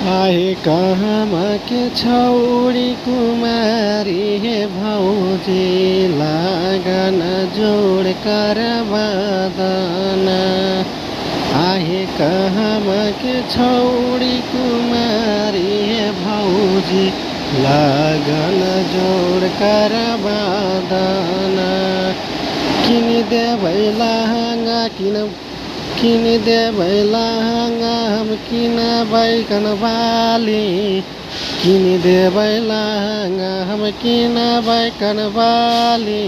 आए कहाँमा के छौरी कुमारी हे भौजी लागन जोड कर बदन। आए कहाँमा के छौरी कुमारी हे भौजी लागन जोड कर बदन। किनिदेबै लहंगा किनिदेबै लहंगा हम किनबै कनबाली। किनिदेबै लहंगा हम किनबै कनबाली।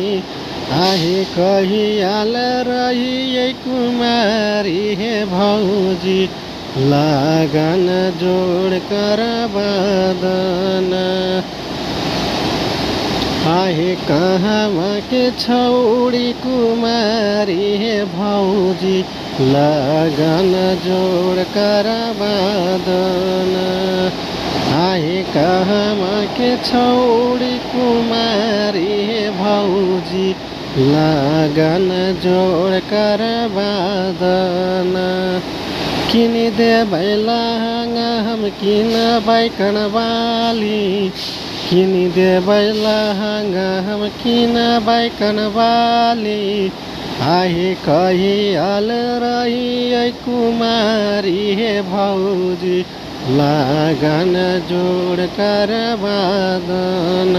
आहे कहियाल रहिए कुमारी हे भौजी लागन जोड कर बदन। आहे कहाँमा के छौरी कुमारी हे भौजी लगन जोड कर बदन। आहे कहाँमा के छौरी कुमारी हे भौजी लगन जोड कर बदन। किनिदेबै लहंगा हम किनबै कनबाली। किनिदेबै लहंगा हम किनबै कनबाली। आहे कहियाल रहिए कुमारी हे भौजी लगन जोड कर बदन।